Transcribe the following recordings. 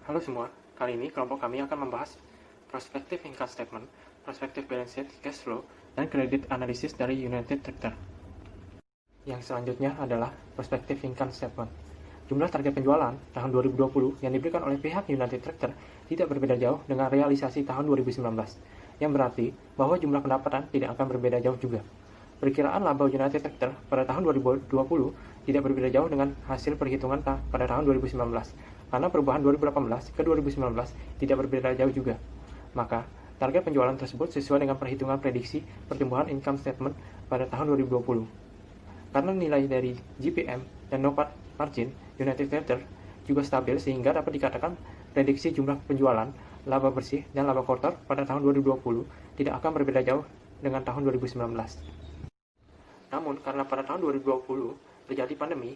Halo semua, kali ini kelompok kami akan membahas prospective income statement, prospective balance sheet, cash flow, dan credit analysis dari United Tractor. Yang selanjutnya adalah prospective income statement. Jumlah target penjualan tahun 2020 yang diberikan oleh pihak United Tractor tidak berbeda jauh dengan realisasi tahun 2019, yang berarti bahwa jumlah pendapatan tidak akan berbeda jauh juga. Perkiraan laba United Tractor pada tahun 2020 tidak berbeda jauh dengan hasil perhitungan pada tahun 2019, karena perubahan 2018 ke 2019 tidak berbeda jauh juga. Maka, target penjualan tersebut sesuai dengan perhitungan prediksi pertumbuhan income statement pada tahun 2020. Karena nilai dari GPM dan NOPAT margin United Tractor juga stabil sehingga dapat dikatakan prediksi jumlah penjualan, laba bersih, dan laba kotor pada tahun 2020 tidak akan berbeda jauh dengan tahun 2019. Namun, karena pada tahun 2020 terjadi pandemi,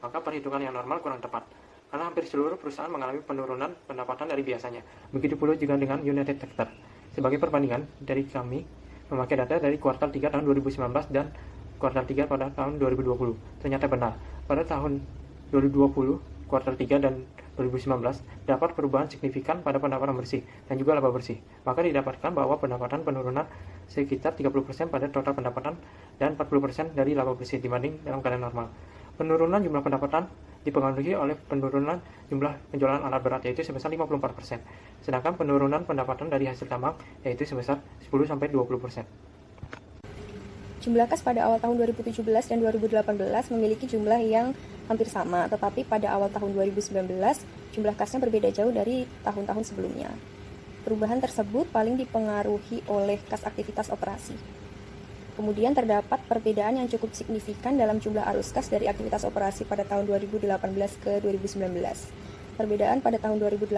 maka perhitungan yang normal kurang tepat, karena hampir seluruh perusahaan mengalami penurunan pendapatan dari biasanya. Begitu pula juga dengan United Tractor. Sebagai perbandingan, dari kami memakai data dari kuartal 3 tahun 2019 dan kuartal 3 pada tahun 2020. Ternyata benar, pada tahun 2020, kuartal 3 dan 2019 dapat perubahan signifikan pada pendapatan bersih dan juga laba bersih. Maka didapatkan bahwa pendapatan penurunan sekitar 30% pada total pendapatan dan 40% dari laba bersih dibanding dalam keadaan normal. Penurunan jumlah pendapatan dipengaruhi oleh penurunan jumlah penjualan alat berat yaitu sebesar 54%, sedangkan penurunan pendapatan dari hasil tambang yaitu sebesar 10-20%. Jumlah kas pada awal tahun 2017 dan 2018 memiliki jumlah yang hampir sama, tetapi pada awal tahun 2019 jumlah kasnya berbeda jauh dari tahun-tahun sebelumnya. Perubahan tersebut paling dipengaruhi oleh kas aktivitas operasi. Kemudian terdapat perbedaan yang cukup signifikan dalam jumlah arus kas dari aktivitas operasi pada tahun 2018 ke 2019. Perbedaan pada tahun 2018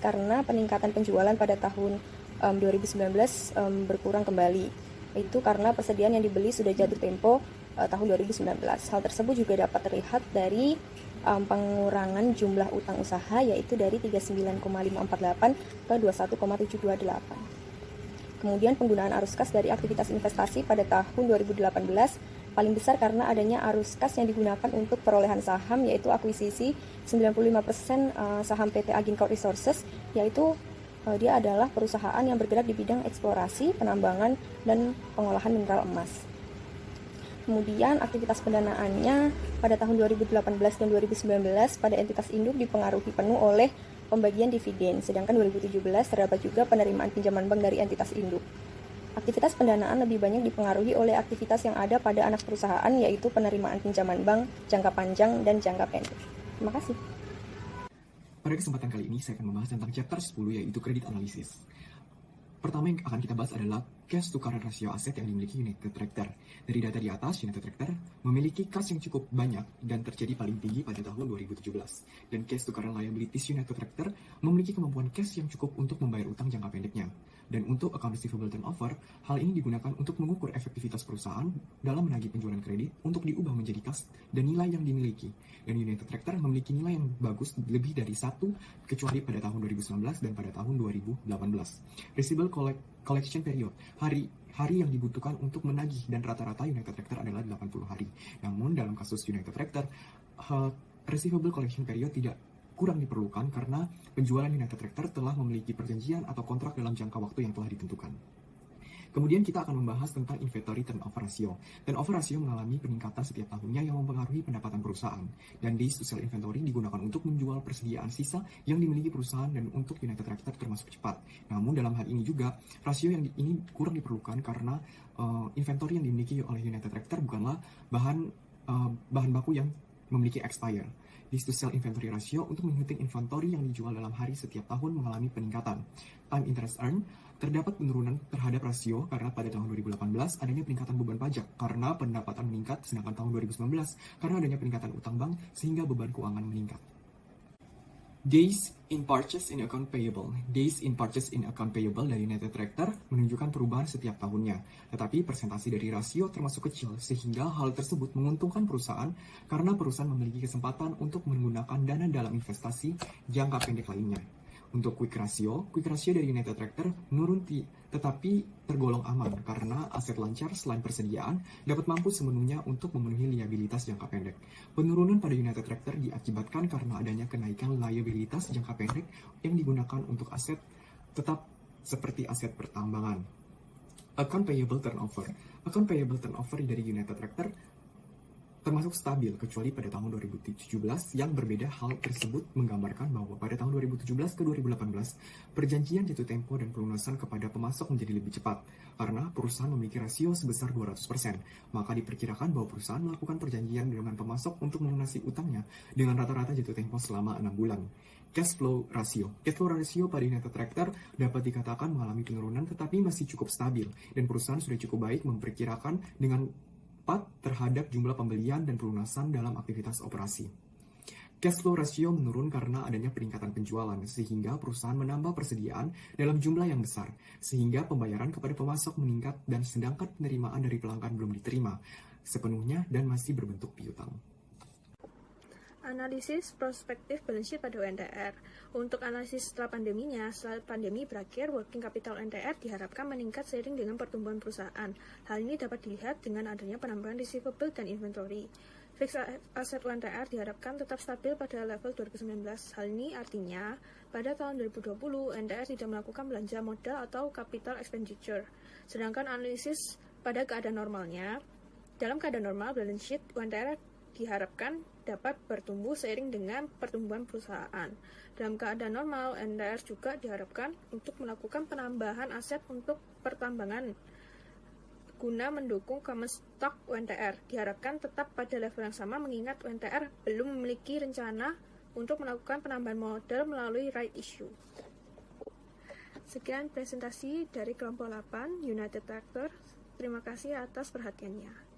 karena peningkatan penjualan pada tahun 2019 berkurang kembali. Itu karena persediaan yang dibeli sudah jatuh tempo tahun 2019. Hal tersebut juga dapat terlihat dari pengurangan jumlah utang usaha yaitu dari 39,548 ke 21,728. Kemudian penggunaan arus kas dari aktivitas investasi pada tahun 2018 paling besar karena adanya arus kas yang digunakan untuk perolehan saham yaitu akuisisi 95% saham PT Aginco Resources, yaitu dia adalah perusahaan yang bergerak di bidang eksplorasi, penambangan, dan pengolahan mineral emas. Kemudian aktivitas pendanaannya pada tahun 2018 dan 2019 pada entitas induk dipengaruhi penuh oleh pembagian dividen, sedangkan 2017 terdapat juga penerimaan pinjaman bank dari entitas induk. Aktivitas pendanaan lebih banyak dipengaruhi oleh aktivitas yang ada pada anak perusahaan yaitu penerimaan pinjaman bank, jangka panjang, dan jangka pendek. Terima kasih. Pada kesempatan kali ini saya akan membahas tentang chapter 10 yaitu kredit analisis. Pertama yang akan kita bahas adalah cash to current ratio aset yang dimiliki United Tractor. Dari data di atas, United Tractor memiliki cash yang cukup banyak dan terjadi paling tinggi pada tahun 2017. Dan cash to current liabilities United Tractor memiliki kemampuan cash yang cukup untuk membayar utang jangka pendeknya. Dan untuk account receivable turnover, hal ini digunakan untuk mengukur efektivitas perusahaan dalam menagih penjualan kredit untuk diubah menjadi kas dan nilai yang dimiliki. Dan United Tractor memiliki nilai yang bagus lebih dari 1 kecuali pada tahun 2019 dan pada tahun 2018. Receivable collection period, hari yang dibutuhkan untuk menagih, dan rata-rata United Tractor adalah 80 hari. Namun dalam kasus United Tractor, receivable collection period tidak kurang diperlukan karena penjualan United Tractor telah memiliki perjanjian atau kontrak dalam jangka waktu yang telah ditentukan. Kemudian kita akan membahas tentang inventory turnover ratio. Turnover ratio mengalami peningkatan setiap tahunnya yang mempengaruhi pendapatan perusahaan. Dan days to sell inventory digunakan untuk menjual persediaan sisa yang dimiliki perusahaan dan untuk United Tractor termasuk cepat. Namun dalam hal ini juga rasio yang ini kurang diperlukan karena inventory yang dimiliki oleh United Tractor bukanlah bahan baku yang memiliki expire. Days to sell inventory ratio untuk menghitung inventory yang dijual dalam hari setiap tahun mengalami peningkatan. Time interest earned, terdapat penurunan terhadap rasio karena pada tahun 2018 adanya peningkatan beban pajak karena pendapatan meningkat, sedangkan tahun 2019 karena adanya peningkatan utang bank sehingga beban keuangan meningkat. Days in purchase in account payable. Days in purchase in account payable dari United Tractor menunjukkan perubahan setiap tahunnya. Tetapi persentase dari rasio termasuk kecil sehingga hal tersebut menguntungkan perusahaan karena perusahaan memiliki kesempatan untuk menggunakan dana dalam investasi jangka pendek lainnya. Untuk quick ratio dari United Tractor menurun tetapi tergolong aman karena aset lancar selain persediaan dapat mampu sepenuhnya untuk memenuhi liabilitas jangka pendek. Penurunan pada United Tractor diakibatkan karena adanya kenaikan liabilitas jangka pendek yang digunakan untuk aset tetap seperti aset pertambangan. Account payable turnover dari United Tractor termasuk stabil kecuali pada tahun 2017 yang berbeda. Hal tersebut menggambarkan bahwa pada tahun 2017 ke 2018 perjanjian jatuh tempo dan pelunasan kepada pemasok menjadi lebih cepat karena perusahaan memiliki rasio sebesar 200%. Maka diperkirakan bahwa perusahaan melakukan perjanjian dengan pemasok untuk melunasi utangnya dengan rata-rata jatuh tempo selama 6 bulan. Cash flow ratio pada United Tractor dapat dikatakan mengalami penurunan tetapi masih cukup stabil dan perusahaan sudah cukup baik memperkirakan dengan terhadap jumlah pembelian dan pelunasan dalam aktivitas operasi. Cash flow ratio menurun karena adanya peningkatan penjualan, sehingga perusahaan menambah persediaan dalam jumlah yang besar, sehingga pembayaran kepada pemasok meningkat dan sedangkan penerimaan dari pelanggan belum diterima sepenuhnya dan masih berbentuk piutang. Analisis prospektif balance sheet pada UNTR. Untuk analisis setelah pandemi berakhir, working capital UNTR diharapkan meningkat seiring dengan pertumbuhan perusahaan. Hal ini dapat dilihat dengan adanya penambahan receivable dan inventory. Fixed asset UNTR diharapkan tetap stabil pada level 2019. Hal ini artinya, pada tahun 2020, UNTR tidak melakukan belanja modal atau capital expenditure. Sedangkan analisis pada keadaan normalnya, dalam keadaan normal, balance sheet UNTR diharapkan dapat bertumbuh seiring dengan pertumbuhan perusahaan. Dalam keadaan normal, UNTR juga diharapkan untuk melakukan penambahan aset untuk pertambangan guna mendukung common stock UNTR. Diharapkan tetap pada level yang sama mengingat UNTR belum memiliki rencana untuk melakukan penambahan modal melalui right issue. Sekian presentasi dari kelompok 8 United Tractor. Terima kasih atas perhatiannya.